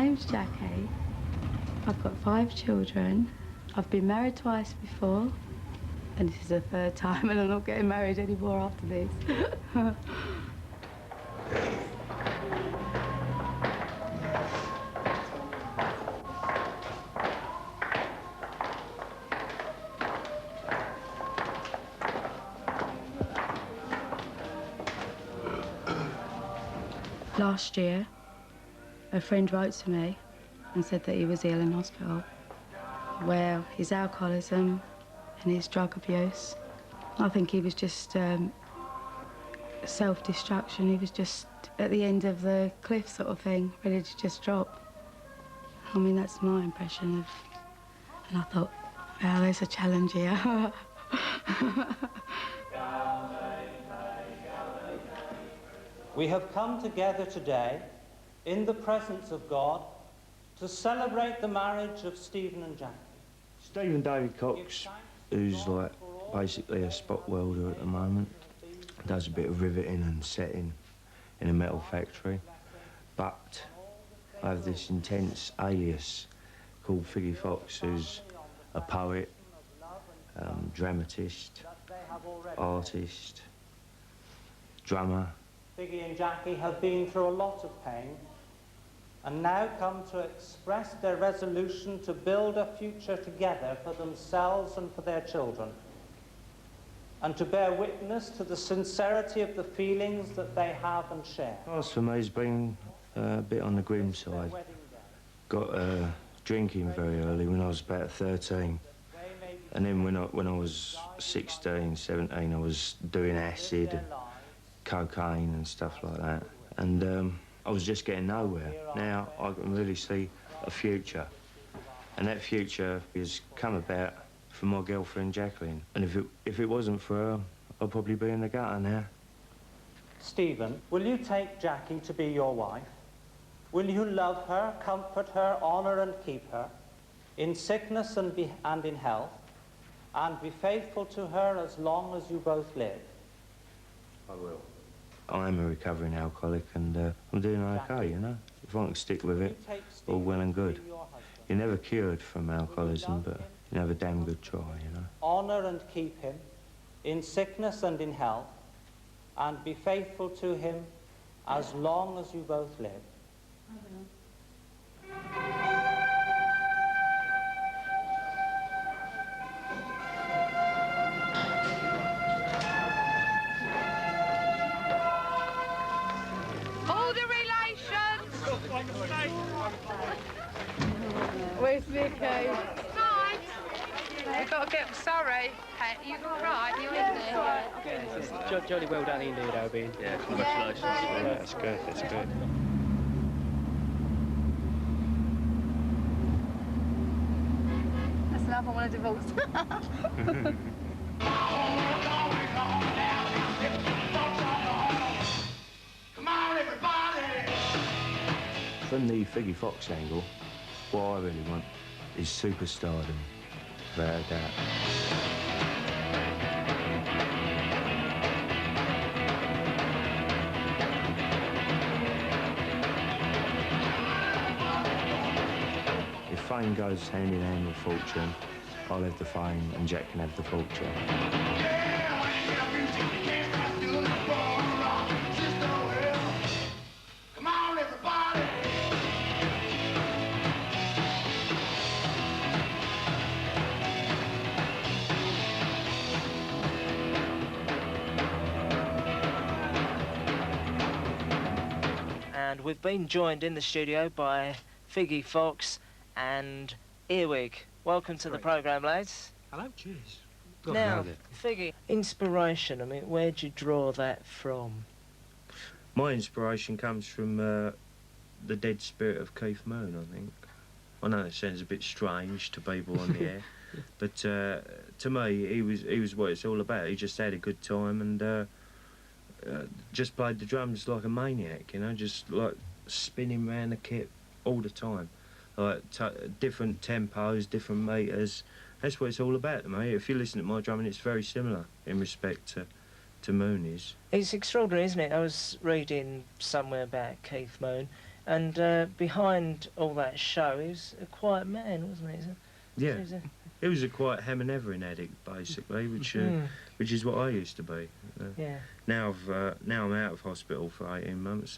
name's Jackie. I've got 5 children. I've been married twice before, and this is the 3rd time, and I'm not getting married anymore after this. Last year, a friend wrote to me and said that he was ill in hospital. Well, his alcoholism and his drug abuse. I think he was just self-destruction. He was just at the end of the cliff sort of thing, ready to just drop. I mean, that's my impression of... And I thought, well, there's a challenge here. We have come together today in the presence of God to celebrate the marriage of Stephen and Jackie. Stephen David Cox, who's like basically a spot welder at the moment, does a bit of riveting and setting in a metal factory, but I have this intense alias called Figgy Fox, who's a poet, dramatist, artist, drummer. Figgy and Jackie have been through a lot of pain and now come to express their resolution to build a future together for themselves and for their children, and to bear witness to the sincerity of the feelings that they have and share. Last for me has been a bit on the grim side. Got drinking very early when I was about 13. And then when I was 16, 17, I was doing acid and cocaine and stuff like that. And I was just getting nowhere. Now I can really see a future. And that future has come about from my girlfriend Jacqueline. And if it wasn't for her, I'd probably be in the gutter now. Stephen, will you take Jackie to be your wife? Will you love her, comfort her, honour and keep her, in sickness and in health, and be faithful to her as long as you both live? I will. I am a recovering alcoholic and I'm doing okay, you know. If I can stick with it, all well and good. You're never cured from alcoholism, but you have a damn good try, you know. Honour and keep him, in sickness and in health, and be faithful to him as long as you both live. All the relations! Where's Vicky? Right. We've got to get... Sorry, Pet, you all right? You're in there? Yeah, jolly well done indeed, Obi. Yeah, congratulations. Yeah, that's good, that's good. That's another one of divorce. From the Figgy Fox angle, what I really want is superstardom, without a doubt. If fame goes hand in hand with fortune, I'll have the fame and Jack can have the fortune. And we've been joined in the studio by Figgy Fox and Earwig. Welcome to the programme, lads. Hello, cheers. Now, Figgy, inspiration, I mean, where'd you draw that from? My inspiration comes from the dead spirit of Keith Moon, I think. I know it sounds a bit strange to people on the air, but to me, he was what it's all about. He just had a good time and just played the drums like a maniac, you know, just like spinning around the kit all the time. Like different tempos, different meters. That's what it's all about to me. If you listen to my drumming, it's very similar in respect to Mooney's. It's extraordinary, isn't it? I was reading somewhere about Keith Moon, And behind all that show, he was a quiet man, wasn't he? Yeah. He was a quiet hem and everything addict, basically, which is what I used to be. Yeah. Now I'm out of hospital for 18 months,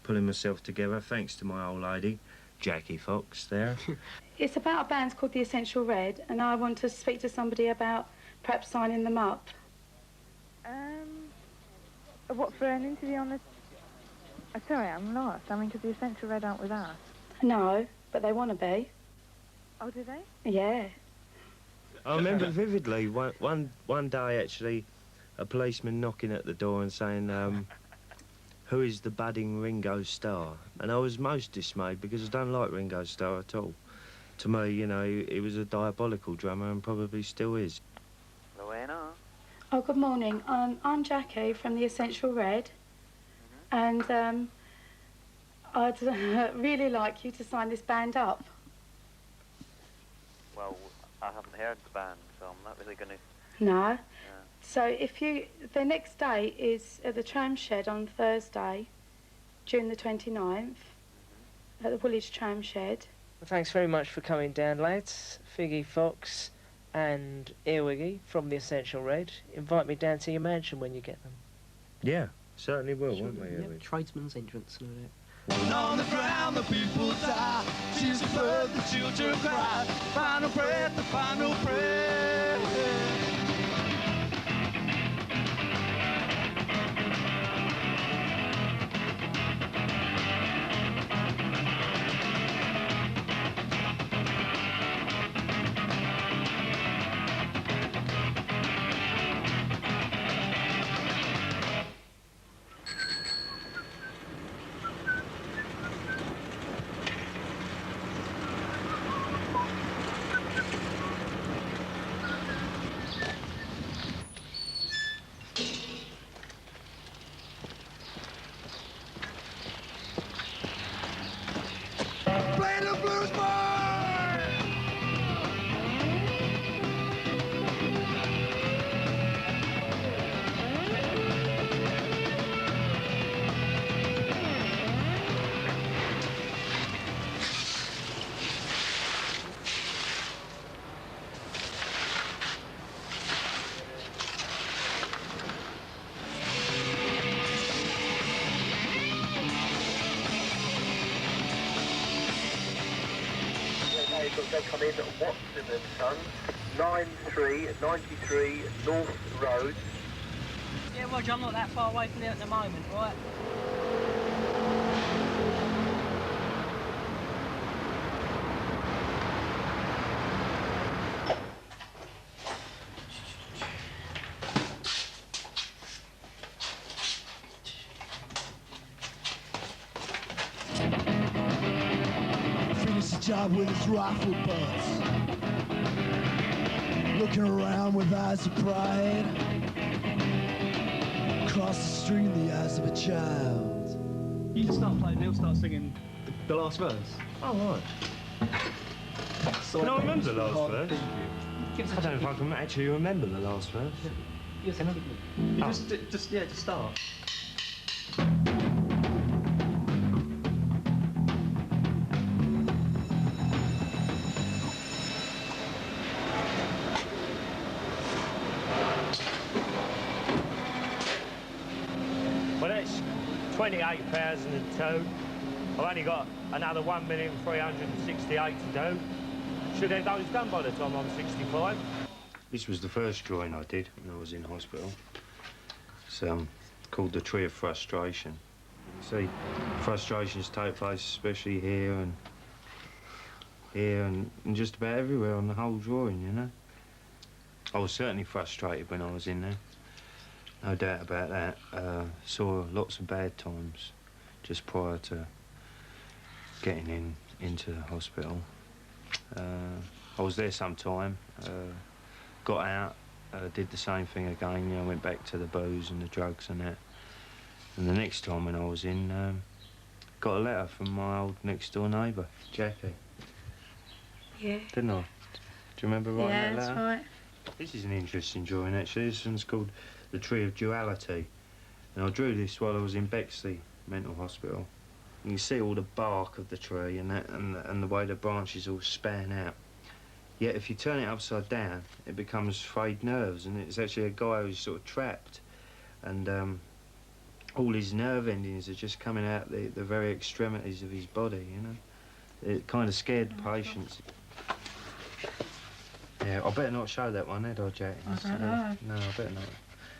pulling myself together, thanks to my old lady, Jackie Fox, there. It's about a band called The Essential Red, and I want to speak to somebody about perhaps signing them up. What, for an interview on the... sorry, I'm lost. I mean, because The Essential Red aren't with us. No, but they want to be. Oh, do they? Yeah. I remember vividly, one day, actually, a policeman knocking at the door and saying, who is the budding Ringo Starr? And I was most dismayed because I don't like Ringo Starr at all. To me, you know, he was a diabolical drummer and probably still is. Rowena? Oh, good morning. I'm Jackie from The Essential Red, and I'd really like you to sign this band up. Well, I haven't heard the band, so I'm not really going to... No. Yeah. So the next day is at the tram shed on Thursday, June the 29th, at the Woolwich tram shed. Well, thanks very much for coming down, lads. Figgy Fox and Earwiggy from The Essential Red. Invite me down to your mansion when you get them. Yeah, certainly will, won't we? Yeah, tradesman's entrance and all that. On the ground the people die. She's the bird, the children cry. Final breath, the final prayer. Play the blues, boy! They come in at Watson and Sons, 93 North Road. Yeah, Roger, I'm not that far away from there at the moment, right? Finish the job with his rifle butts. Looking around with eyes of pride. Across the street in the eyes of a child. You just start playing, they'll start singing the last verse. Oh, right. Can I remember the last verse? I don't know if I can actually remember the last verse. Yes, can I? You just start. Well, that's 28,002. I've only got another 1,368,000 to do. Should have those done by the time I'm 65. This was the first drawing I did when I was in hospital. It's called The Tree of Frustration. See, frustrations take place especially here and just about everywhere on the whole drawing, you know. I was certainly frustrated when I was in there. No doubt about that. Saw lots of bad times just prior to getting into the hospital. I was there some time, got out, did the same thing again, you know, went back to the booze and the drugs and that. And the next time when I was in, got a letter from my old next door neighbour, Jackie. Yeah. Didn't I? Do you remember writing that letter? Yeah, that's right. This is an interesting drawing, actually. This one's called The Tree of Duality. And I drew this while I was in Bexley Mental Hospital. You can see all the bark of the tree and that, and the way the branches all span out. Yet if you turn it upside down, it becomes frayed nerves, and it's actually a guy who's sort of trapped, and all his nerve endings are just coming out the very extremities of his body, you know. It kind of scared the patients. Yeah, I better not show that one, had I, Jack? I don't know. No, I better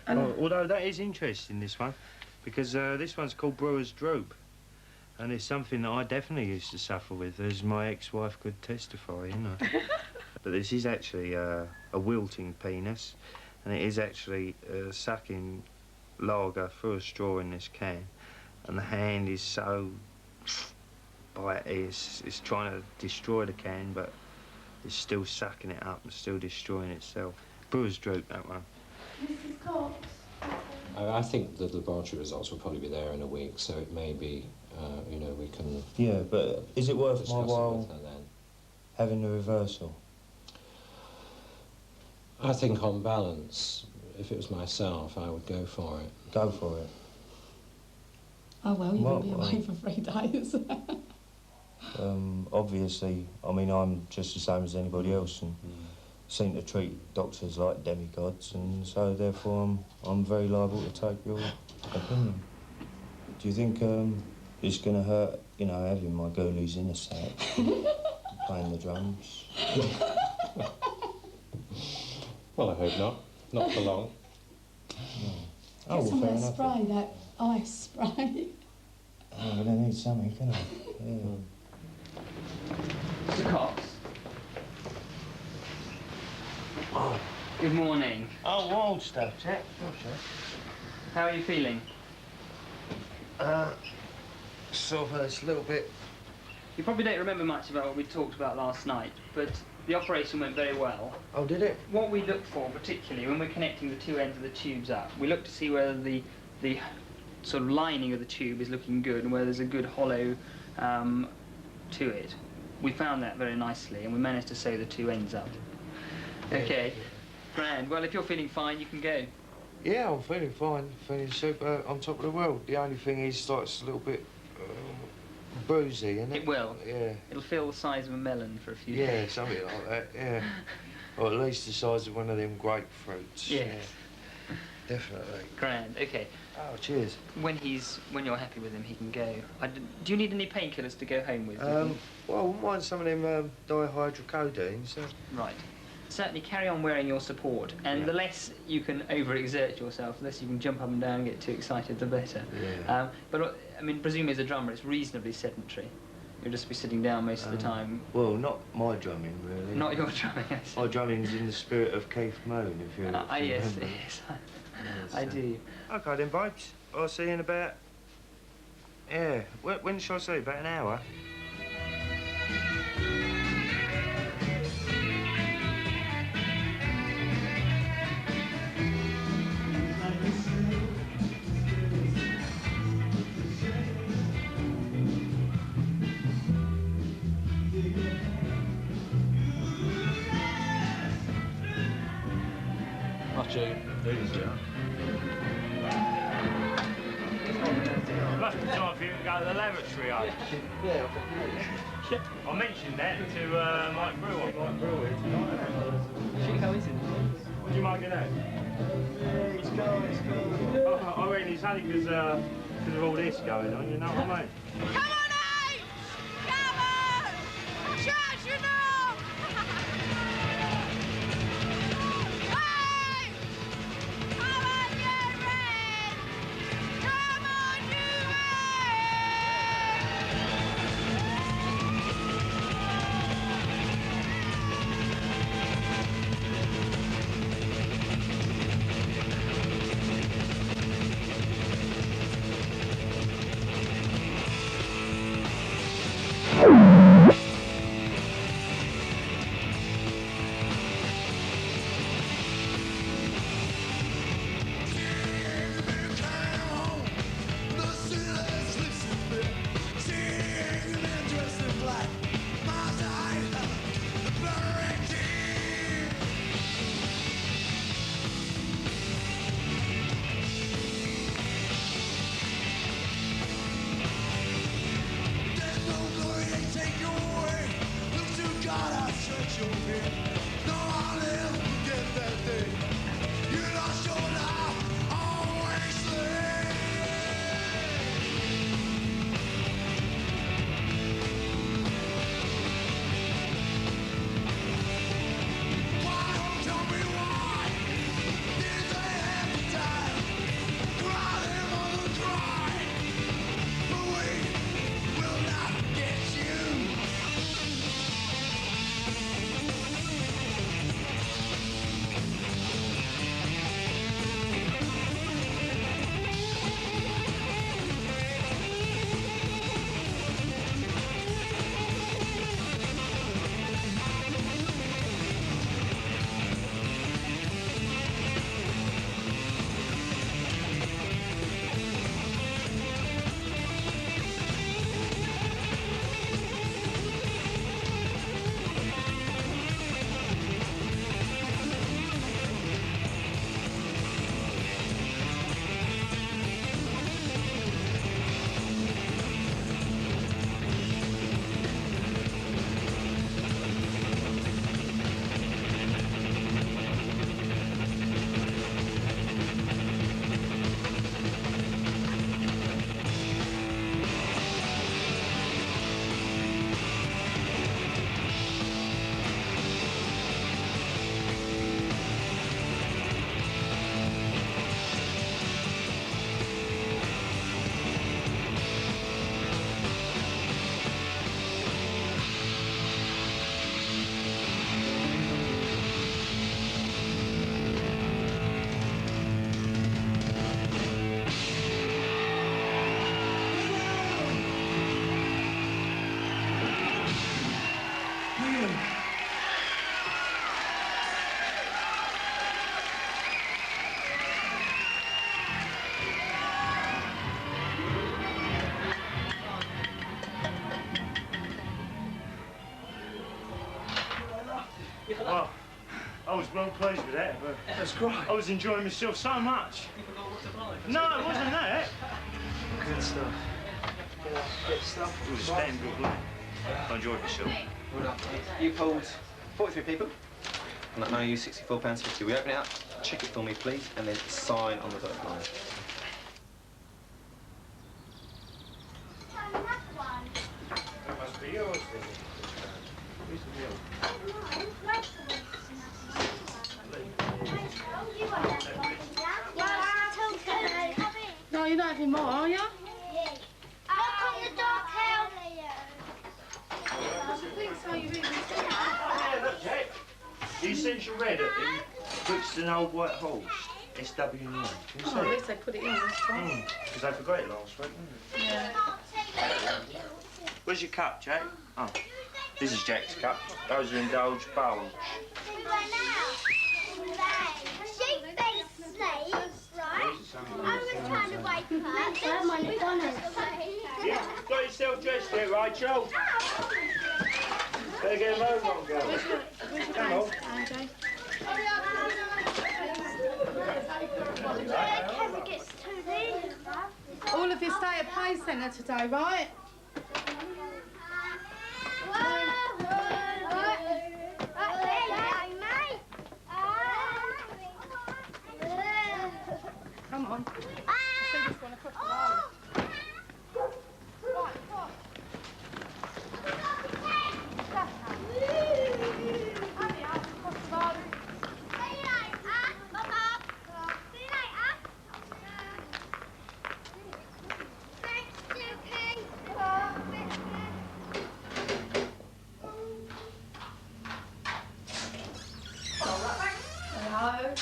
not. Well, although that is interesting, this one, because this one's called Brewer's Droop, and it's something that I definitely used to suffer with, as my ex-wife could testify, you know. But this is actually a wilting penis, and it is actually sucking lager through a straw in this can, and the hand is so bitey, it's trying to destroy the can, but it's still sucking it up and still destroying itself. Brewer's Droop, that one. Mrs. Cox? I think the laboratory results will probably be there in a week, so it may be, you know, we can... Yeah, but is it worth my while with her then. having the reversal? I think on balance, if it was myself, I would go for it. Go for it. Oh, well, you won't be away for 3 days. Obviously, I mean, I'm just the same as anybody else, and seem to treat doctors like demigods, and so therefore I'm very liable to take your opinion. Do you think it's going to hurt, you know, having my girl who's in a sack playing the drums? Well, I hope not. Not for long. Oh, well, fair enough. Spray, that ice spray. Oh, well, they need something, can I? Yeah. Mr. Cox. Oh. Good morning. Oh, wild stuff, Jack. How are you feeling? Sort of a little bit. You probably don't remember much about what we talked about last night, but the operation went very well. Oh, did it? What we look for, particularly when we're connecting the 2 ends of the tubes up, we look to see whether the sort of lining of the tube is looking good and whether there's a good hollow to it. We found that very nicely, and we managed to sew the 2 ends up. Okay, grand. Well, if you're feeling fine, you can go. Yeah, I'm feeling fine, feeling super on top of the world. The only thing is, like, it's a little bit bruisey, isn't it? It will. Yeah. It'll feel the size of a melon for a few Yeah, days. something like that, yeah. Or at least the size of one of them grapefruits. Yes. Yeah. Definitely. Grand, okay. Oh, cheers. When you're happy with him, he can go. Do you need any painkillers to go home with? Well, I wouldn't mind some of them dihydrocodeines. Right. Certainly carry on wearing your support, and the less you can overexert yourself, the less you can jump up and down and get too excited, the better. Yeah. But, I mean, presumably as a drummer, it's reasonably sedentary. You'll just be sitting down most of the time. Well, not my drumming, really. Not your drumming, I see. My drumming's in the spirit of Keith Moon, if you remember. Yes, yes. I do. OK then, babes. I'll see you in about... Yeah, when shall I see you? About an hour? Must be time for you to go to the lavatory, eh? Yeah. I mentioned that to Mike Brewer. Mike Brewer tonight. How is it? What do you make of that? It's cool. I reckon it's only because of all this going on, you know what I mean? Come on, Ace! Come on! Charge, you know! Hey! Come on, you red! Come on, you pleased with that, but That's great. I was enjoying myself so much. You forgot what to buy. No, it wasn't that. Good stuff. Good stuff. It was splendid, wasn't it? I enjoyed myself. Well done. You pulled 43 people. And that now you £64.50. We open it up, check it for me, please, and then sign on the dotted line. That must be yours, then. Where's the bill? No, you're not having more, are you? Yeah, look, Jack. The essential red at the Brixton Old White Horse, SW9. Can you see Oh, at it? least they put it in this time. Because they forgot it last week, didn't Yeah. they? Where's your cup, Jack? Oh, this is Jack's cup. Those are indulged bowls. Yeah, got yourself dressed yet, Rachel? Better get a move on, girl. Come on. All of you stay at Play Centre today, right? Come on. See this one across the road. Hello.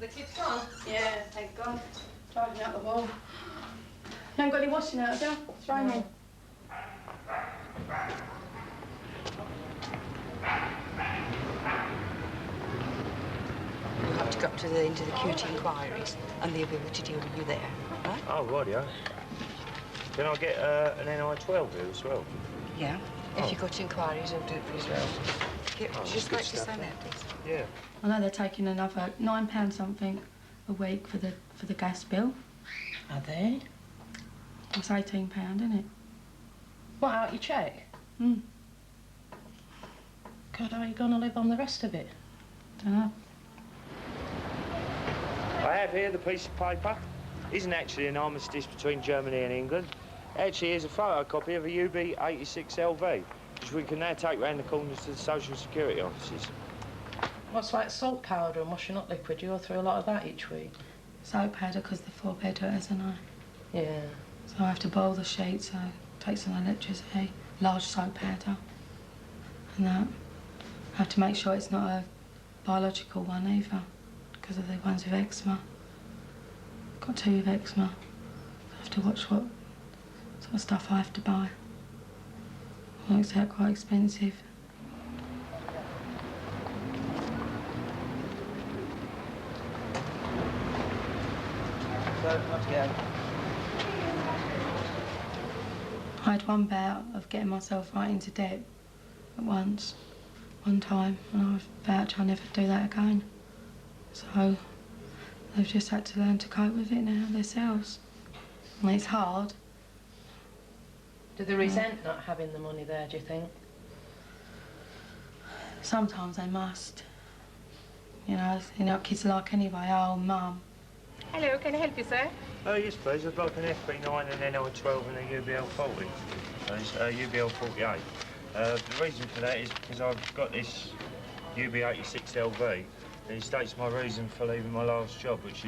The kids gone? Yeah, thank God. Driving out the wall. You ain't got any washing out, have you? It's raining. You have to go up to into the QT inquiries, and they'll be able to deal with you there, right? Oh, rightio. Can I get an NI12 here as well? Yeah. If you go to inquiries, they'll do it for you as well. Just like to sign that, please. Yeah. I know they're taking another £9 something a week for the gas bill. Are they? It's £18, isn't it? What, out your cheque? Mm. God, how are you going to live on the rest of it? Dunno. I have here the piece of paper. Isn't actually an armistice between Germany and England. Actually, is a photocopy of a UB86LV, which we can now take round the corners to the social security offices. What's like salt powder and washing up liquid? You go through a lot of that each week? Soap powder, because the 4-bedder, isn't I? Yeah. So I have to boil the sheets, so it takes some electricity, large soap powder, and that. I have to make sure it's not a biological one either, because of the ones with eczema. I've got 2 with eczema. I have to watch what sort of stuff I have to buy. It works out quite expensive. So, let's go. I had one bout of getting myself right into debt at once, one time, and I vowed I'll never do that again. So they've just had to learn to cope with it now themselves. And it's hard. Do they resent not having the money there, do you think? Sometimes they must. You know, kids are like anyway, oh, Mum. Hello, can I help you, sir? Oh, yes, please. I'd like an FB9, an NI12 and a UBL40. It's UBL48. The reason for that is because I've got this UB86LV, and it states my reason for leaving my last job, which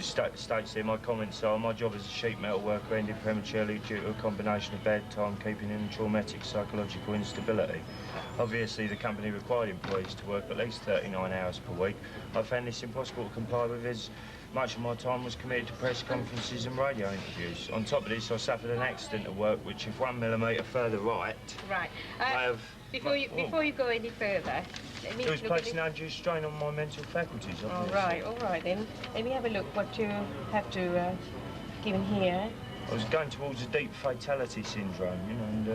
states there my comments are, my job as a sheet metal worker ended prematurely due to a combination of bad timekeeping and traumatic psychological instability. Obviously, the company required employees to work at least 39 hours per week. I found this impossible to comply with as much of my time was committed to press conferences and radio interviews. On top of this, I suffered an accident at work, which if 1 millimetre further right, Right. I have... Before you go any further, let me It was look at placing undue strain on my mental faculties, obviously. all right then. Let me have a look what you have to given here. I was going towards a deep fatality syndrome, and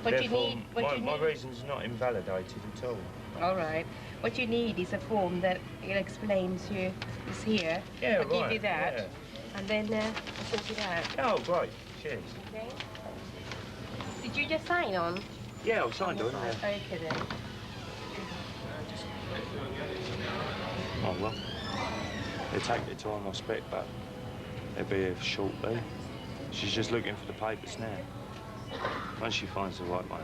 What you therefore need- what you my need- reason's not invalidated at all. All right. What you need is a form that explains you is here. Yeah, I'll give right, you that, yeah. and then I'll sort it out. Oh, great. Cheers. Okay. Did you just sign on? Yeah, I'll sign on, yeah. Okay then. Oh, well. They take their time, I expect, but they'll be here shortly. She's just looking for the papers now. Once she finds the right one.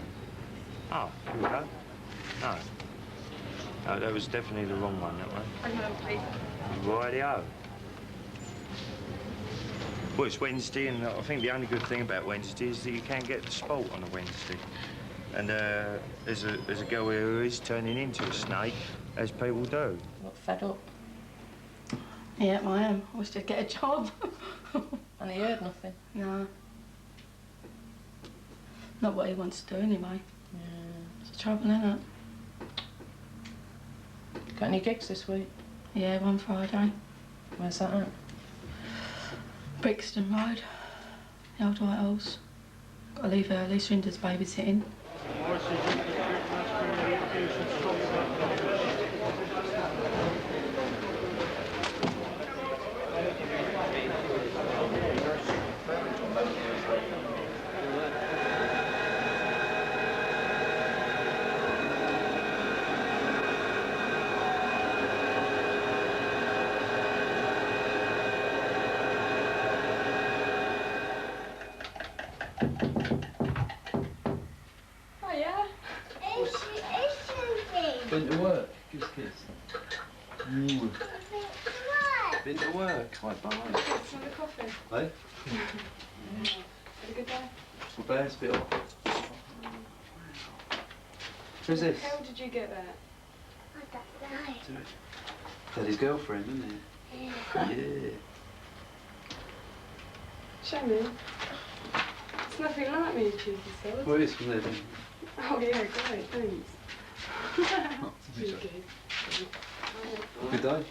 Oh, here we go. No. No, that was definitely the wrong one, that one. Rightio. Well, it's Wednesday, and I think the only good thing about Wednesday is that you can get the sport on a Wednesday. And there's a girl here who is turning into a snake, as people do. Got fed up. Yeah, I am. I wish I'd get a job. And he heard nothing. No. Not what he wants to do, anyway. Yeah. It's the trouble, isn't it? Got any gigs this week? Yeah, one Friday. Where's that at? Brixton Road. The old White Horse. Got to leave early, Srinda's babysitting. Been to work. Give us a kiss. Been to work. Hi, bye. Some of coffee. Hey? Had a good day? Not bad, it's a bit hot. Who's this? How did you get that? Do it. Daddy's girlfriend, isn't it? Yeah. Show me. It's nothing like me, cheeky sod. Well, it's from there, then. Oh yeah, great, thanks. Cheeky. Good day.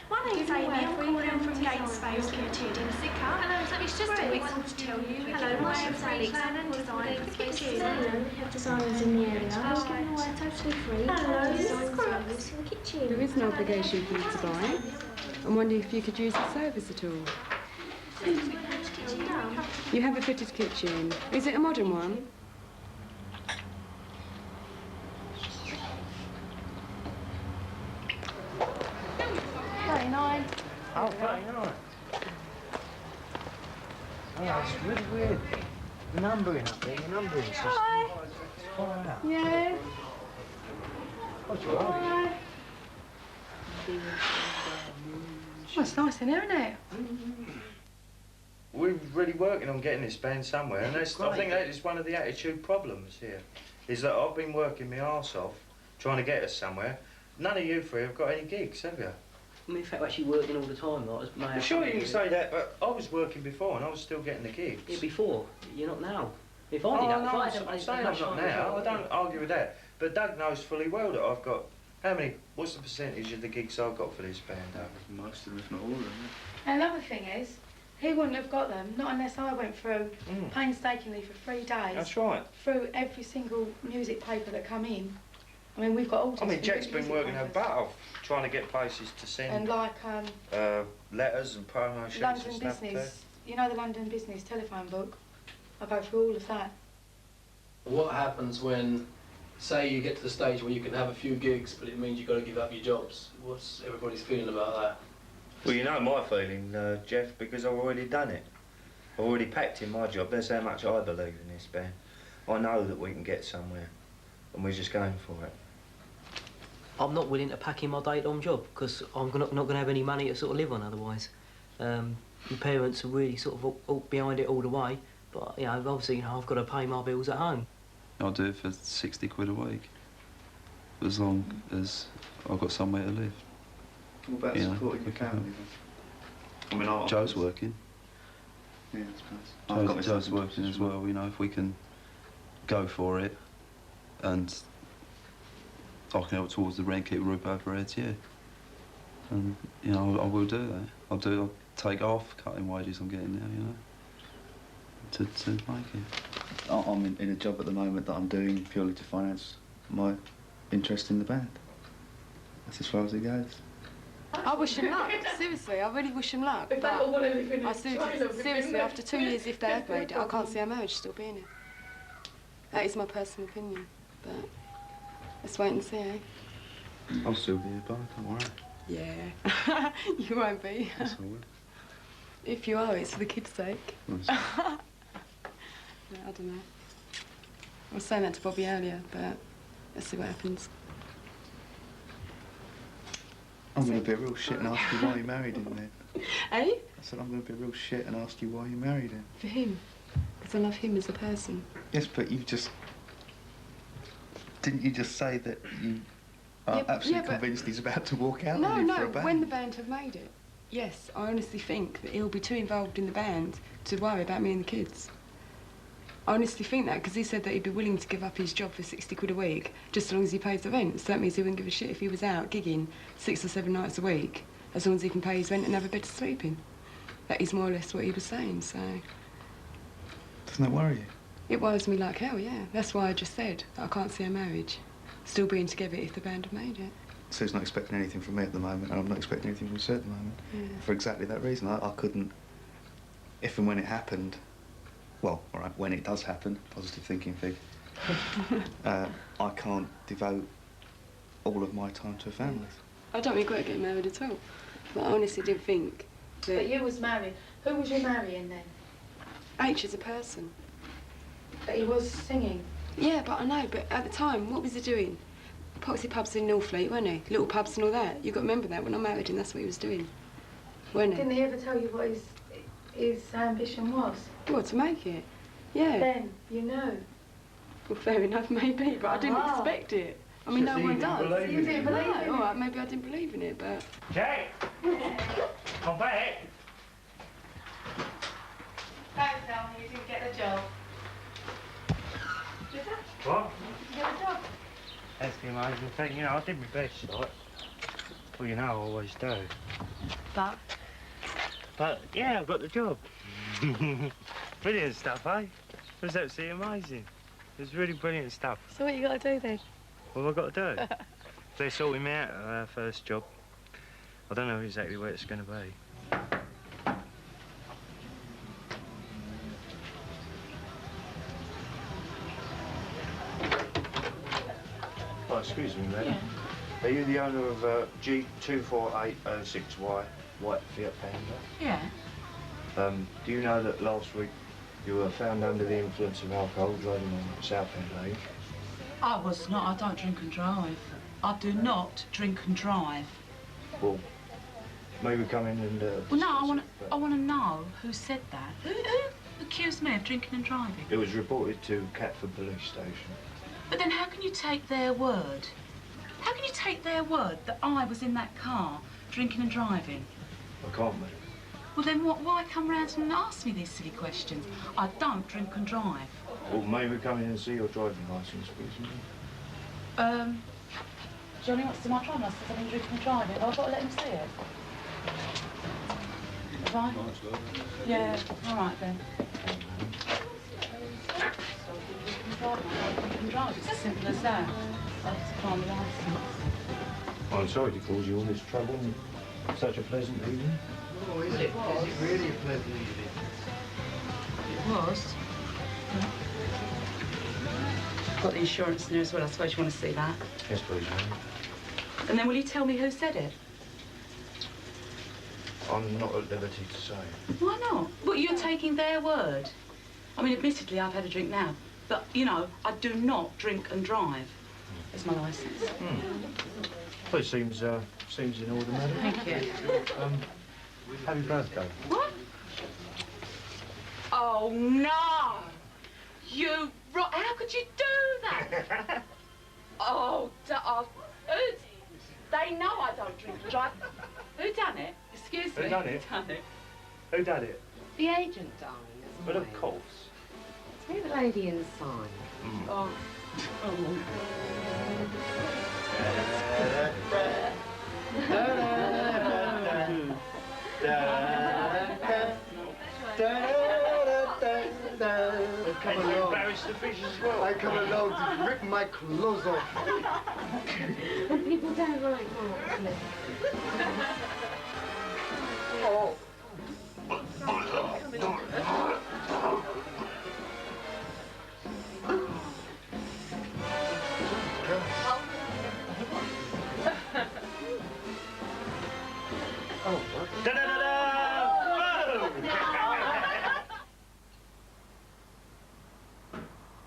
My name's Amy. I'm calling from Gatesville Kitchen. Hello, it's just a quick one to tell you. Hello, my name's Alex. I'm in design for kitchen. We have designers in the area. I was giving away totally free. Hello, Design service for the kitchen. There is no obligation for you to buy. I'm wondering if you could use the service at all. You have a fitted kitchen. Is it a modern one? Oh, 39. Oh, it's really weird. The numbering up there, the numbering system. Hi. It's far out. Yeah. What's wrong? Well, it's nice in here, isn't it? We're really working on getting this band somewhere, and that's, I think that is one of the attitude problems here, is that I've been working my arse off trying to get us somewhere. None of you three have got any gigs, have you? I mean, in fact, we're actually working all the time, like, as I'm sure you can say that, but I was working before and I was still getting the gigs. Yeah, before. You're not now. If I did that, no, if I I'm saying I'm not now. I don't argue with that. But Doug knows fully well that I've got... what's the percentage of the gigs I've got for this band, Doug? Most of them, if not all of them. Another thing is, he wouldn't have got them, not unless I went through painstakingly for 3 days. That's right. Through every single music paper that come in. I mean, we've got all I mean, Jack's been working her butt off trying to get places to send... And like, letters and promo sheets London and stuff Business, you know the London Business telephone book? I go through all of that. What happens when, say, you get to the stage where you can have a few gigs, but it means you've got to give up your jobs? What's everybody's feeling about that? Well, you know my feeling, Jeff, because I've already done it. I've already packed in my job. That's how much I believe in this band. I know that we can get somewhere, and we're just going for it. I'm not willing to pack in my daytime job because I'm not going to have any money to sort of live on otherwise. My parents are really sort of all behind it all the way, but you know, obviously, you know, I've got to pay my bills at home. I'll do it for 60 quid a week, as long as I've got somewhere to live. What about supporting your family? I mean, Joe's working. Yeah, I suppose. Joe's working as well. You know, if we can go for it, and I can help towards the rent, keep a roof over our heads, yeah. And you know, I will do that. I'll take off cutting wages I'm getting now, you know, to make it. I'm in a job at the moment that I'm doing purely to finance my interest in the band. That's as far as it goes. I wish him luck. Seriously, I really wish him luck. If they all want to live in I it, try to live in seriously, it. after 2 years, if they have made it, I can't see our marriage still being here. That is my personal opinion, but let's wait and see, eh? I'll still be here, don't worry. Yeah. You won't be. Yes, I will. If you are, it's for the kids' sake. Nice. Yeah, I don't know. I was saying that to Bobby earlier, but let's see what happens. I'm going to be a real shit and ask you why you married him then. Eh? I said I'm going to be a real shit and ask you why you married him. For him. Because I love him as a person. Yes, but you just... Didn't you just say that you are absolutely convinced he's about to walk out on you for a band? When the band have made it. Yes, I honestly think that he'll be too involved in the band to worry about me and the kids. I honestly think that, because he said that he'd be willing to give up his job for 60 quid a week, just as long as he pays the rent. So that means he wouldn't give a shit if he was out gigging 6 or 7 nights a week, as long as he can pay his rent and have a bed to sleep in. That is more or less what he was saying, so... Doesn't that worry you? It worries me like hell, yeah. That's why I just said that I can't see our marriage still being together if the band have made it. Sue's not expecting anything from me at the moment, and I'm not expecting anything from Sue at the moment. Yeah. For exactly that reason. I couldn't... If and when it happened... Well, all right, when it does happen, positive thinking, Fig, I can't devote all of my time to a family. I don't regret getting married at all. But I honestly didn't think that... But you was married. Who was you marrying then? H is a person. But he was singing. Yeah, but I know, but at the time, what was he doing? Poxy pubs in Northfleet, weren't he? Little pubs and all that. You've got to remember that when I married him, that's what he was doing. Weren't he? Didn't he ever tell you what his ambition was? What, to make it? Yeah. Then, you know. Well, fair enough, maybe, but I didn't expect it. I mean, no one does. You didn't believe in it? All right, maybe I didn't believe in it, but... Jay! Come back! Don't tell me you didn't get the job. What? Did you get the job? That's the amazing thing, you know, I did my best, like. Well, you know, I always do. But, yeah, I've got the job. Brilliant stuff, eh? It was absolutely amazing. It was really brilliant stuff. So what you got to do then? What have I got to do? They're sorting me out at our first job. I don't know exactly where it's going to be. Oh, excuse me, madam. Yeah. Are you the owner of G24806Y White Fiat Panda? Yeah. Do you know that last week you were found under the influence of alcohol driving on Southend Lane? I was not. I don't drink and drive. I do not drink and drive. Well, maybe come in and... Well, no, I want to know who said that. Who accused me of drinking and driving? It was reported to Catford Police Station. But then how can you take their word? How can you take their word that I was in that car drinking and driving? I can't, mate. Well, then why come round and ask me these silly questions? I don't drink and drive. Well, may we come in and see your driving licence, please? Johnny wants to see my driving licence. I've been drinking and driving. I've got to let him see it. Have I? Yeah, all right then. It's as simple as that. I have to find the licence. I'm sorry to cause you all this trouble on such a pleasant evening. Oh, is it really a pleasant evening? It was. Got the insurance in there as well. I suppose you want to see that. Yes, please, ma'am. And then will you tell me who said it? I'm not at liberty to say. Why not? Well, you're taking their word. I mean, admittedly, I've had a drink now. But, you know, I do not drink and drive. It's my licence. Well, it seems in order, madam. Thank you. Happy birthday. What? Oh, no! You... How could you do that? Oh, they know I don't drink and drive. Who done it? Excuse me. Who done it? Who done it? The agent, darling. But of course. It's me, the lady inside. Oh. Come along. Mr. Fish as well. I come along to rip my clothes off. Well, people don't like Mark. Oh.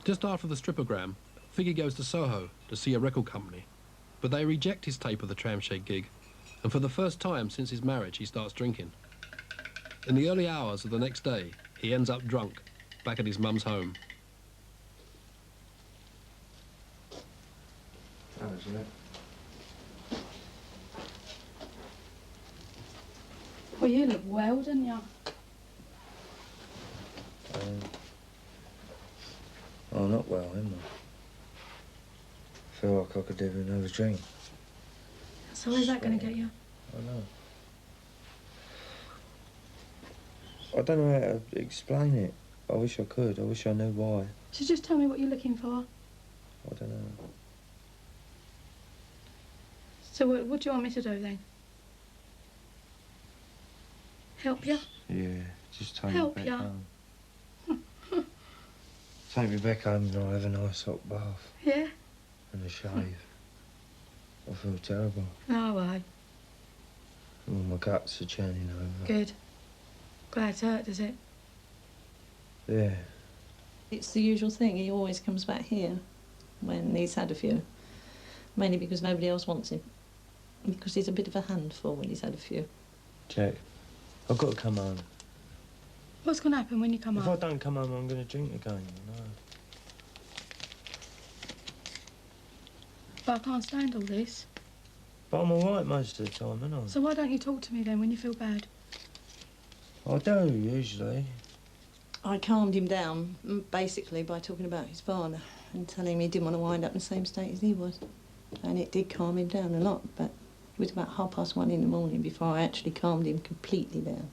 Just after the stripogram, Figgy goes to Soho to see a record company, but they reject his tape of the Tramshed gig, and for the first time since his marriage, he starts drinking. In the early hours of the next day, he ends up drunk, back at his mum's home. That was it. Well, you look well, didn't you? Oh, not well, am I? Feel like I could do with another drink. So where's that going to get you? I know. I don't know how to explain it. I wish I could. I wish I knew why. So just tell me what you're looking for. I don't know. So what do you want me to do then? Help you? Yeah, just take Help me back ya. home. Take me back home and I'll have a nice hot bath. Yeah? And a shave. I feel terrible. No way. Oh, my guts are churning over. Good. Glad it's hurt, does it? Yeah. It's the usual thing. He always comes back here when he's had a few. Mainly because nobody else wants him. Because he's a bit of a handful when he's had a few. Jack, I've got to come home. What's going to happen when you come If home? I don't come home, I'm going to drink again, you know. But I can't stand all this. But I'm all right most of the time, aren't I? So why don't you talk to me then when you feel bad? I do, usually. I calmed him down, basically, by talking about his father and telling him he didn't want to wind up in the same state as he was. And it did calm him down a lot, but it was about 1:30 in the morning before I actually calmed him completely down.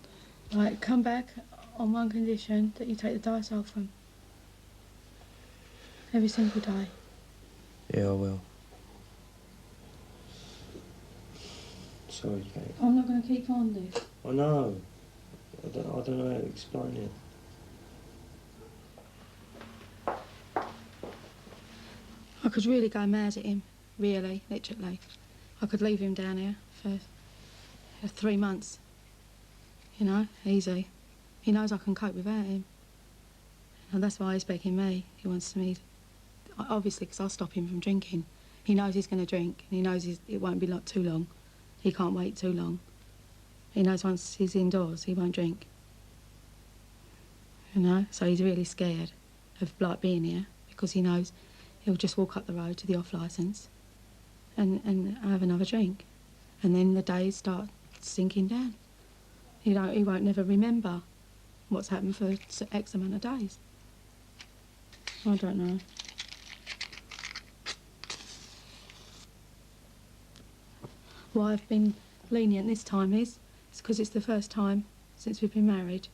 Right, come back on one condition, that you take the dice off him. Every single day. Yeah, I will. Sorry, Jack. I'm not going to keep on this. I know. I don't know how to explain it. I could really go mad at him. Really, literally. I could leave him down here for 3 months. You know, easy. He knows I can cope without him. And that's why he's begging me. He wants me, obviously, because I'll stop him from drinking. He knows he's going to drink, and he knows it won't be too long. He can't wait too long. He knows once he's indoors, he won't drink. You know, so he's really scared of being here, because he knows he'll just walk up the road to the off licence and have another drink. And then the days start sinking down. He won't never remember what's happened for X amount of days. I don't know. Why I've been lenient this time is because it's the first time since we've been married.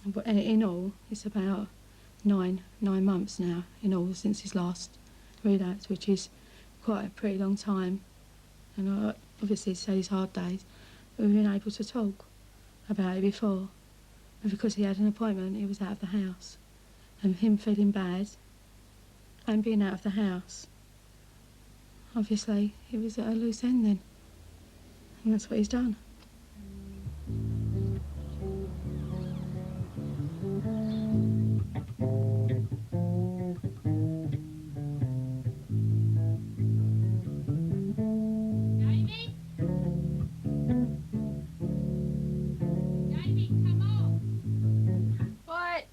But in all, it's about nine months now, in all, since his last relapse, which is quite a pretty long time. And obviously it's had his hard days, but we've been able to talk about it before. And because he had an appointment, he was out of the house. And him feeling bad and being out of the house, obviously he was at a loose end then. And that's what he's done. What?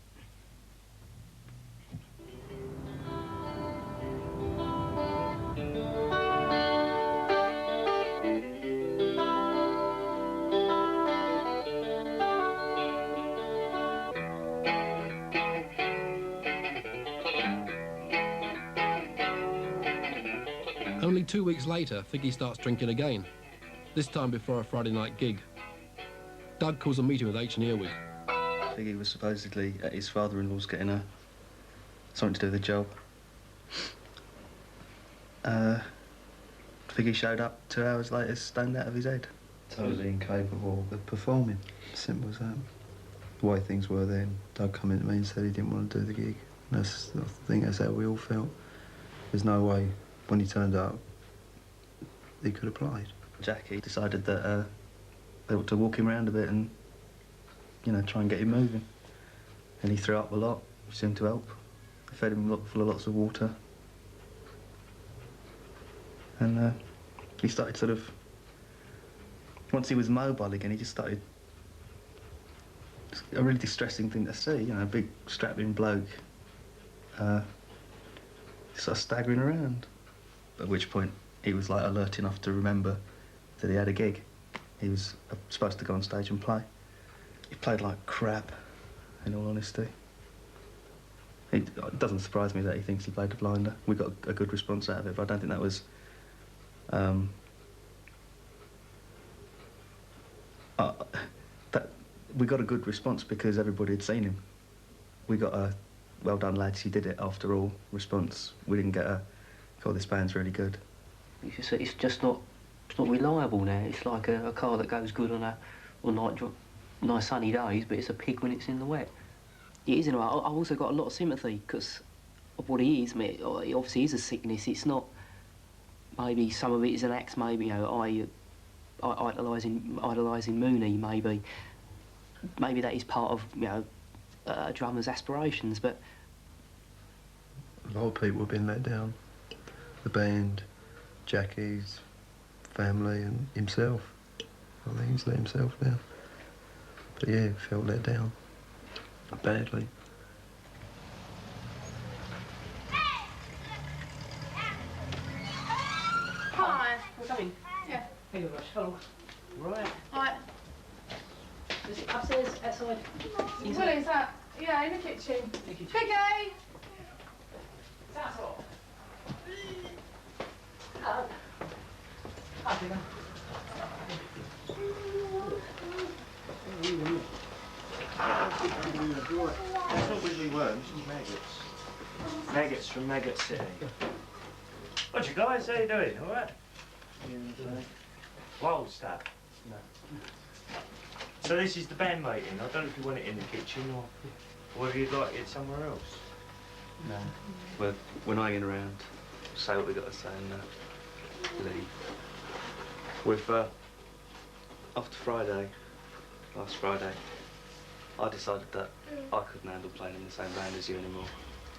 Only 2 weeks later, Figgy starts drinking again, this time before a Friday night gig. Doug calls a meeting with H and Earwig. Figgy was supposedly at his father-in-law's getting a something to do with the job. Figgy showed up 2 hours later, stoned out of his head. Totally incapable of performing. Simple as that. The way things were then, Doug come in to me and said he didn't want to do the gig. And that's, I think that's how we all felt. There's no way, when he turned up, he could have played. Jackie decided that they ought to walk him around a bit and, you know, try and get him moving. And he threw up a lot, which seemed to help. They fed him full of lots of water. And he started sort of, once he was mobile again, he just started, a really distressing thing to see, you know, a big strapping bloke sort of staggering around. At which point he was like alert enough to remember that he had a gig. He was supposed to go on stage and play. He played like crap, in all honesty. It doesn't surprise me that he thinks he played the blinder. We got a good response out of it, but I don't think that was we got a good response because everybody had seen him. We got a well done lads, you did it after all response. We didn't get a, oh, this band's really good. It's just not reliable now. It's like a car that goes good on nice sunny days, but it's a pig when it's in the wet. It is in a way. I've also got a lot of sympathy because of what he is. I mean, it obviously is a sickness. It's not. Maybe some of it is an act. Maybe, you know, idolising Mooney. Maybe that is part of, you know, a drummer's aspirations. But a lot of people have been let down. The band, Jackie's family, and himself. I think he's let himself down. But yeah, felt let down. Badly. Hi. We're coming. Yeah. Hey, Rush. Hello. Right. Right. Is it upstairs, outside? Willie's that? Yeah, in the kitchen. Figgy! That's all. Hello. Hi, Figgy. That's not really worms, it's maggots. Maggots from Maggot City. What you guys, how you doing? All right? Wild stuff. No. So this is the band meeting. I don't know if you want it in the kitchen or whether you'd like it somewhere else. No. We're not hanging around. Say what we got to say and leave. With after Friday, last Friday, I decided that I couldn't handle playing in the same band as you anymore.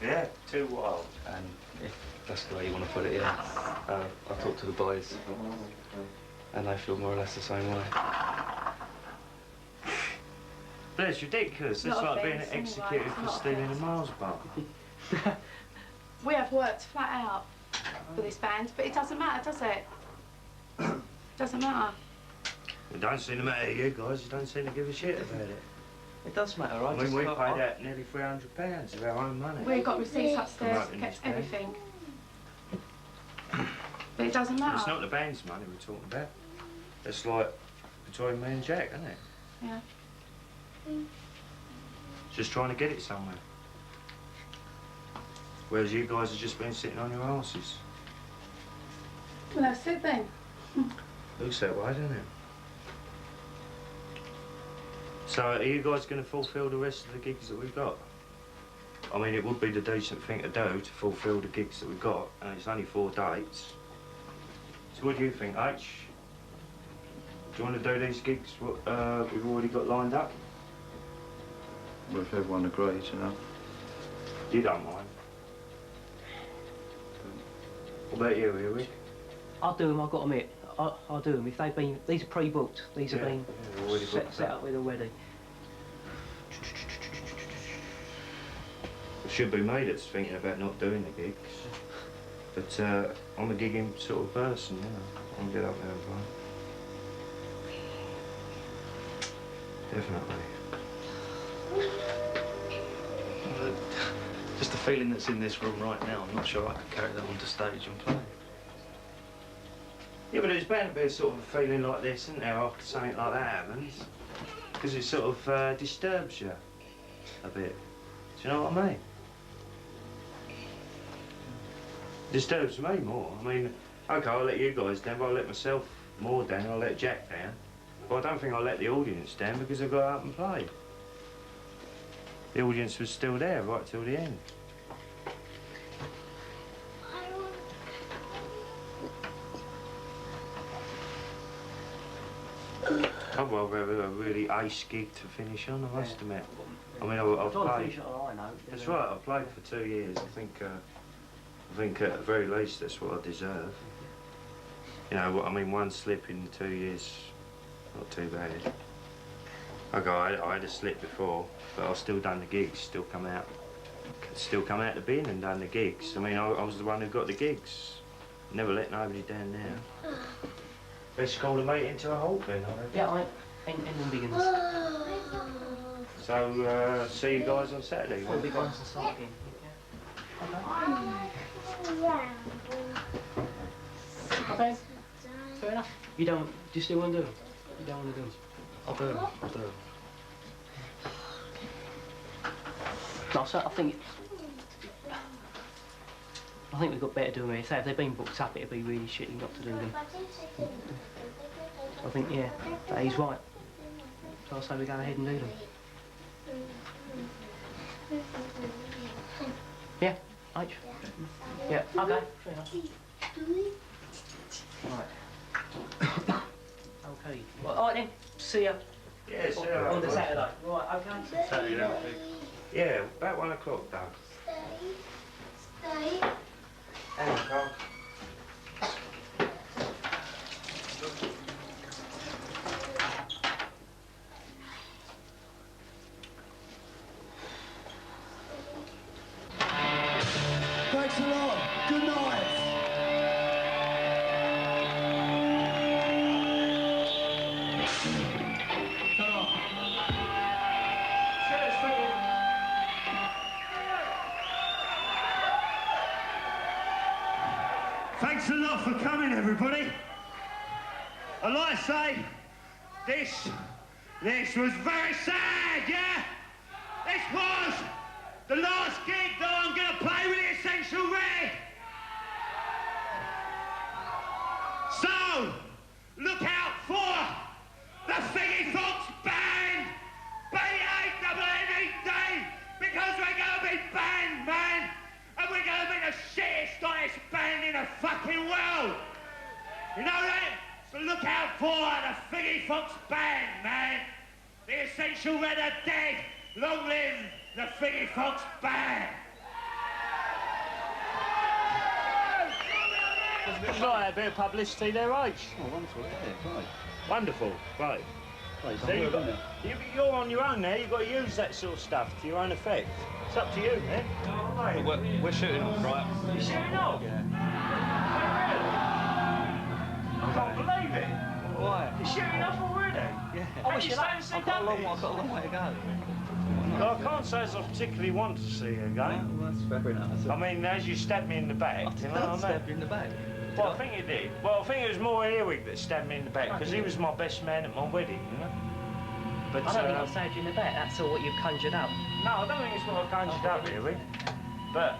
Yeah, too wild. And if that's the way you want to put it, yeah. I talked to the boys, and they feel more or less the same way. But it's ridiculous. It's like being executed for stealing a Mars bar. We have worked flat out for this band, but it doesn't matter, does it? Doesn't matter. It don't seem to matter to you guys. You don't seem to give a shit about it. It does matter, right? I mean, we paid out nearly £300 of our own money. We've got receipts upstairs, kept everything. But it doesn't matter. It's not the band's money we're talking about. It's like between me and Jack, isn't it? Yeah. Just trying to get it somewhere. Whereas you guys have just been sitting on your asses. Well, that's it then. Looks that way, doesn't it? So, are you guys going to fulfil the rest of the gigs that we've got? I mean, it would be the decent thing to do to fulfil the gigs that we've got, and it's only 4 dates. So what do you think, H? Do you want to do these gigs we've already got lined up? Well, if everyone agrees, you know. You don't mind? What about you, Eric? I'll do them, I've got to admit. I'll do them. If they've been, these are pre-booked. These have been set up with already. It should be me that's thinking about not doing the gigs. But I'm a gigging sort of person, you know. I can get up there and play. Definitely. Just the feeling that's in this room right now, I'm not sure I could carry that onto stage and play. Yeah, but there's bound to be a sort of a feeling like this, isn't there, after something like that happens? Because it sort of disturbs you a bit. Do you know what I mean? Disturbs me more. I mean, OK, I'll let you guys down, but I'll let myself more down, I'll let Jack down. But I don't think I'll let the audience down because I've got up and play. The audience was still there right till the end. I'd rather have a really ace gig to finish on, I must admit. I mean, I've played. That's right, I've played for 2 years. I think at the very least that's what I deserve. You know, I mean, one slip in 2 years, not too bad. Okay, I had a slip before, but I've still done the gigs, still come out the bin and done the gigs. I mean, I was the one who got the gigs. Never let nobody down now. Let's call the meeting to a halt then, I reckon. Yeah, and then begins. So, see you guys on Saturday. We'll be going to start again. Okay. Fair enough. Do you still want to do it? You don't want to do it? I'll do it. No, so I think we've got better doing it. Say if they've been booked up, it'd be really shitty not to do them. I think, yeah, that he's right. So I say we go ahead and do them. Yeah, H. Yeah, okay. Fair enough. Right. Okay. Well, all right then. See ya. Yeah, see ya. On the Saturday. Right, okay. Saturday. Yeah, about 1 o'clock, Doug. Stay. Hang on, Carl. Thanks a lot. Good night. Thanks a lot for coming, everybody. I'd like to say, this was very sad, yeah? This was the last gig that I'm going to play with the Essential Red. So, look out for the Figgy Band, B-A-N-N-E-D, because we're going to be banned, man. And we're going to be the shittest, hottest band in the fucking world. You know that? So look out for the Figgy Band, man. The Essential Red are dead. Long live the Figgy Band. It's like a bit of publicity there, H. Oh, wonderful, yeah, right. Wonderful, right. So you're on your own there, you've got to use that sort of stuff to your own effect. It's up to you, man. Oh, We're shooting off, right? You're shooting off? Yeah. I can't believe it. Why? You're shooting off already? Yeah. And you stay and see I've got a long way to go. Well, I can't say as I particularly want to see you again. Well, that's fair enough. I mean, as you stabbed me in the back, you know what I mean? Stabbed you in the back? Well, I think you did. Well, I think it was more Earwig that stabbed me in the back, because he was my best man at my wedding, you know? But, I don't think I stabbed you in the back. That's all what you've conjured up. No, I don't think it's what I conjured up, Earwig. But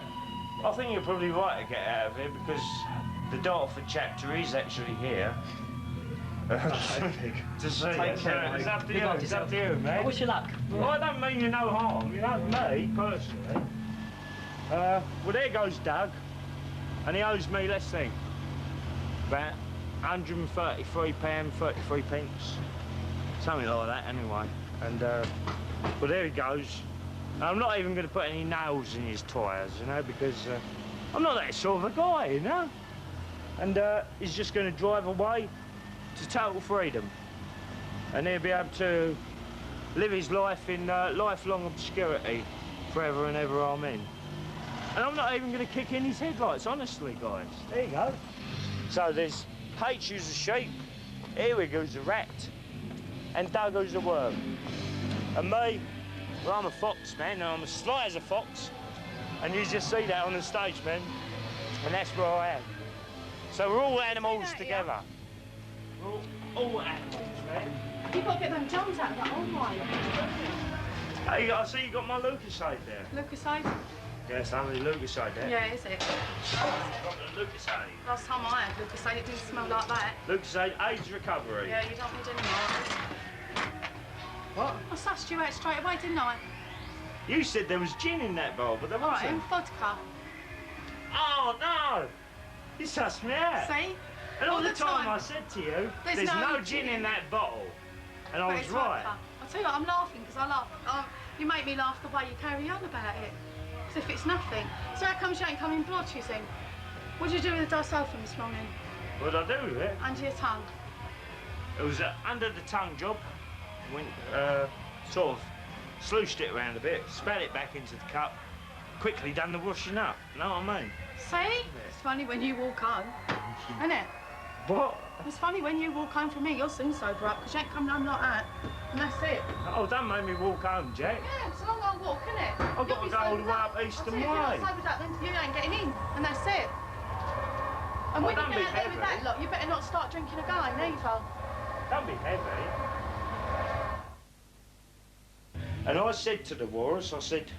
I think you're probably right to get out of here, because the Dartford chapter is actually here. To see it. It's up to you, it's up to you, man. I wish you luck. Well, I don't mean you no harm, you know, me, personally. Well, there goes Doug, and he owes me, let's think, about £133, 33 pence. Something like that, anyway. And, well, there he goes. I'm not even going to put any nails in his tyres, you know, because I'm not that sort of a guy, you know. And he's just going to drive away to total freedom. And he'll be able to live his life in lifelong obscurity forever and ever, amen. And I'm not even going to kick in his headlights, honestly, guys. There you go. So there's H who's a sheep, Earwig who's a rat, and Doug who's a worm. And me, well, I'm a fox, man, and I'm as sly as a fox. And you just see that on the stage, man. And that's where I am. So we're all animals together. We're all animals, man. You've got to get them jumps out of that, oh my. Hey, I see you got my Lucasade there. Lucasade? Yeah, it's only Lucasade there. Yeah, is it? Lucasade. Last time I had Lucasade, it didn't smell like that. Lucasade AIDS recovery. Yeah, you don't need any more. What? I sussed you out straight away, didn't I? You said there was gin in that bowl, but there All right, wasn't. and vodka. Oh, no! You sussed me out. See? And all the time I said to you, there's no gin in that bottle. And I But was it's right. vodka. I'll tell you what, I'm laughing because I laugh. You make me laugh the way you carry on about it. As if it's nothing. So how comes you ain't coming blood choosing? What did you do with the disulfiram this morning? What did I do with it? Under your tongue. It was under the tongue job. Went, sort of slooshed it around a bit, spat it back into the cup, quickly done the washing up. Know what I mean? See? It's funny when you walk home, isn't it? What? It's funny when you walk home from me, you'll soon sober up because you ain't coming home like that. And that's it. Oh, don't make me walk home, Jack. Yeah, it's a long old walk, isn't it? I've got to go all the way up Eastern Way. If you're not sobered up, then you ain't getting in, and that's it. And when you don't get be out there with heavy. that lot, you better not start drinking again, either. Don't be heavy. And I said to the Walrus, I said,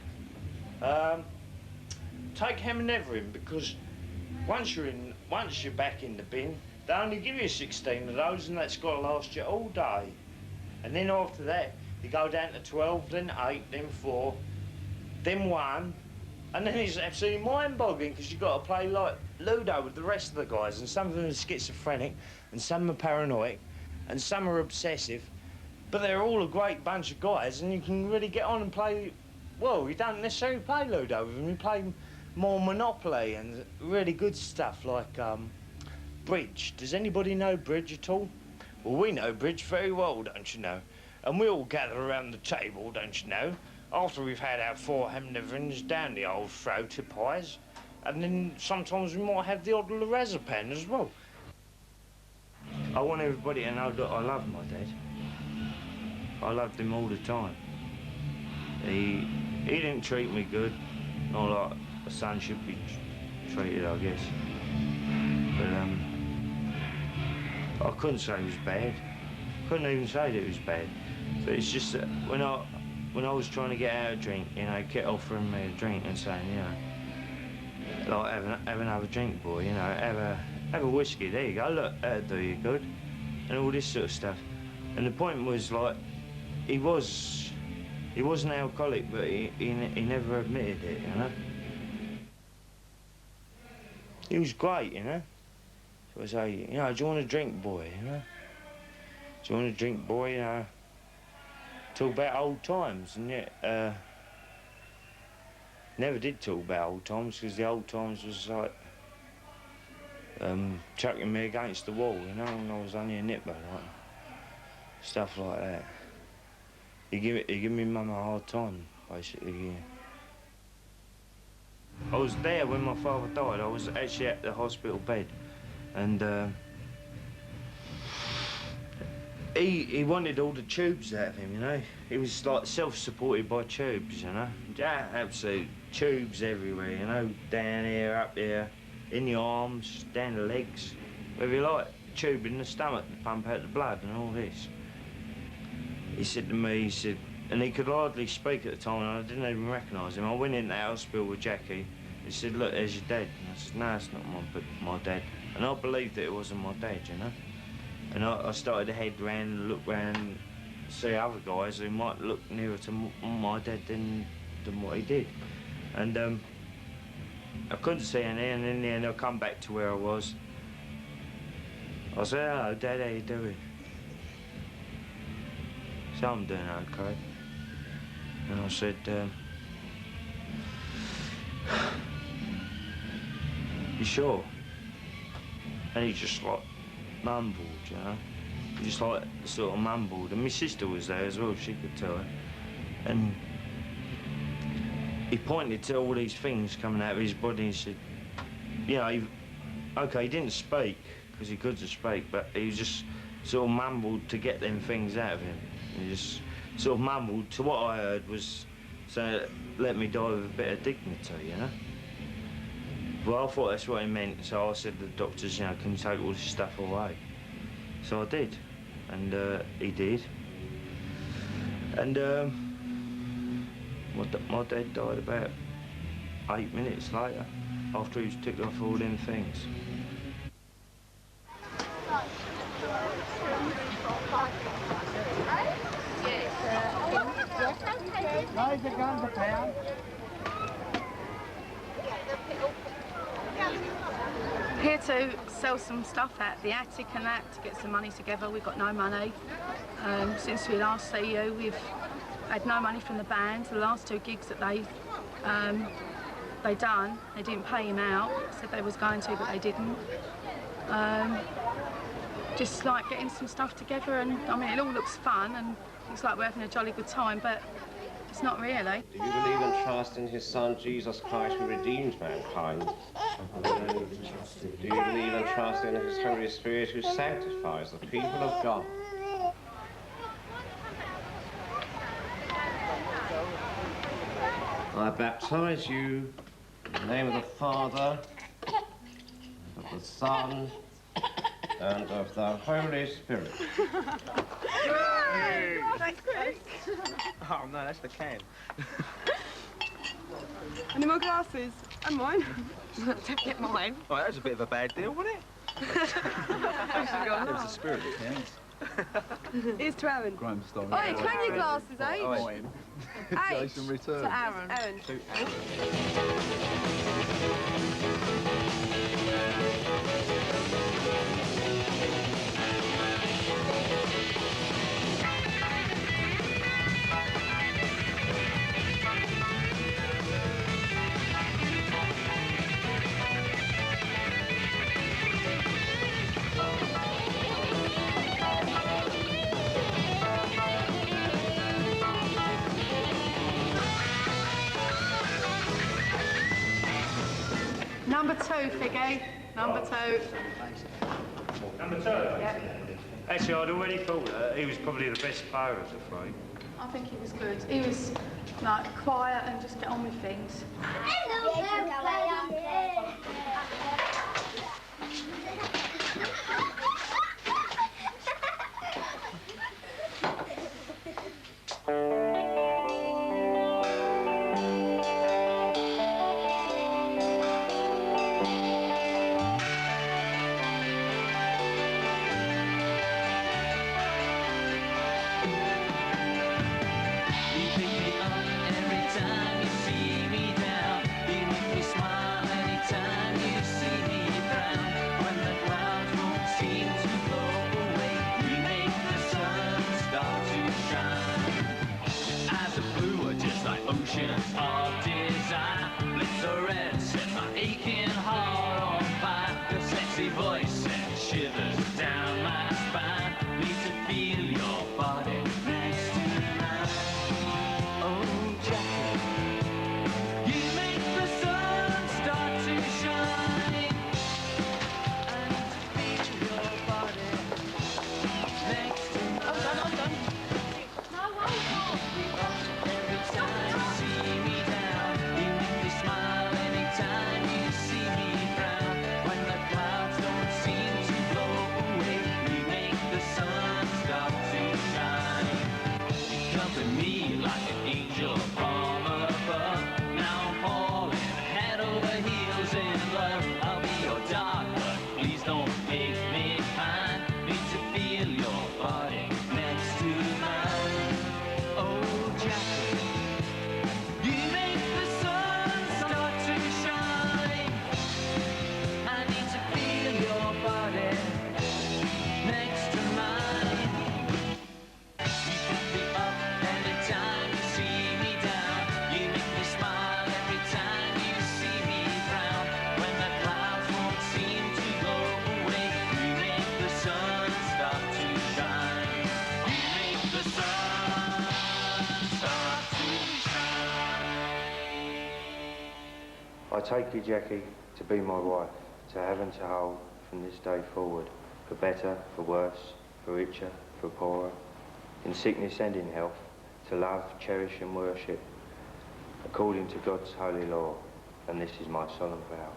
take Heminevrin because once you're back in the bin, they only give you 16 of those and that's got to last you all day. And then after that, you go down to 12, then 8, then 4, then 1, and then it's absolutely mind-boggling because you've got to play like Ludo with the rest of the guys, and some of them are schizophrenic, and some are paranoid, and some are obsessive, but they're all a great bunch of guys, and you can really get on and play. Well, you don't necessarily play Ludo with them, you play more Monopoly and really good stuff like bridge. Does anybody know bridge at all? Well, we know bridge very well, don't you know? And we all gather around the table, don't you know, after we've had our 4 Hemnevrins down the old throat of pies. And then sometimes we might have the odd lorazepam as well. I want everybody to know that I love my dad. I loved him all the time. He didn't treat me good, not like a son should be treated, I guess. But I couldn't say it was bad. Couldn't even say that it was bad. But it's just that when I was trying to get out a drink, you know, he kept offering me a drink and saying, you know, like have another drink, boy, you know, have a whiskey. There you go. Look, that'll do you good, and all this sort of stuff. And the point was like, he was an alcoholic, but he never admitted it, you know. He was great, you know. So I say, you know, do you want a drink, boy, you know? Do you want a drink, boy, you know? Talk about old times, and yet, never did talk about old times, because the old times was like, chucking me against the wall, you know, when I was only a nipper, like, stuff like that. He give me mum a hard time, basically, yeah. I was there when my father died. I was actually at the hospital bed, and he wanted all the tubes out of him, you know. He was like self-supported by tubes, you know. Yeah, absolute tubes everywhere, you know, down here, up here, in the arms, down the legs, wherever you like. Tube in the stomach to pump out the blood and all this. He said to me, he said, and he could hardly speak at the time, and I didn't even recognise him. I went in the hospital with Jackie. He said, look, there's your dad. And I said, no, it's not my dad. And I believed that it wasn't my dad, you know. And I started to head round and look round, see other guys who might look nearer to my dad than what he did. And I couldn't see any, and in the end I come back to where I was. I said, hello, Dad, how you doing? So I'm doing okay. And I said, you sure? And he just like mumbled, you know? He just like sort of mumbled. And my sister was there as well, she could tell it. And he pointed to all these things coming out of his body and said, you know, okay, he didn't speak, because he couldn't speak, but he just sort of mumbled to get them things out of him. He just sort of mumbled to what I heard was saying, let me die with a bit of dignity, you know? Well, I thought that's what he meant, so I said to the doctors, you know, can you take all this stuff away? So I did, and he did. And my dad died about 8 minutes later, after he's ticked off all them things. Here to sell some stuff at the attic and that, to get some money together. We've got no money. Since we last see you, we've had no money from the band. The last 2 gigs that they done, they didn't pay him out. Said they was going to, but they didn't. Just like getting some stuff together, and I mean, it all looks fun and looks like we're having a jolly good time, but it's not really. Do you believe and trust in his Son, Jesus Christ, who redeems mankind? Do you believe and trust in his Holy Spirit, who sanctifies the people of God? I baptize you in the name of the Father, of the Son, and of the Holy Spirit. Thanks, Chris. Oh no, that's the can. Any more glasses? And mine. Don't get mine. Oh, that was a bit of a bad deal, wasn't it? It was the spirit that counts. Here's to Aaron. Graham Stone. Oh, yeah, can your glasses, eh? Oh, Jason returns. To Aaron. Aaron. To Aaron. Number 2, Figgy. Number 2. Number 2? Yeah. Actually, I'd already thought he was probably the best player of the 3. I think he was good. He was like quiet and just get on with things. Oceans of desire, blitz the red, set my aching heart on fire. Your sexy voice sends shivers down my spine. Need to feel your body next to mine. Oh, Jackie, you make the sun start to shine. I need to feel your body next to mine. I'm done. Every time you see me down, you make me smile. Anytime you see me frown, when the clouds don't seem to blow away, you make the sun start to shine. You comfort me like an angel from above. Now I'm falling head over heels in love. I'll be your dog, but please don't make me pine. Need to feel your body next to mine. Oh, Jackie, you make the sun start to shine. I need to feel your body next to mine. You pick me up anytime you see me down. You make me smile every time you see me frown. When the clouds won't seem to go away, you make the sun start to shine. You make the sun start to shine. I take you, Jackie, to be my wife, to have and to hold from this day forward, for better, for worse, for richer, for poorer, in sickness and in health, to love, cherish and worship, according to God's holy law, and this is my solemn vow.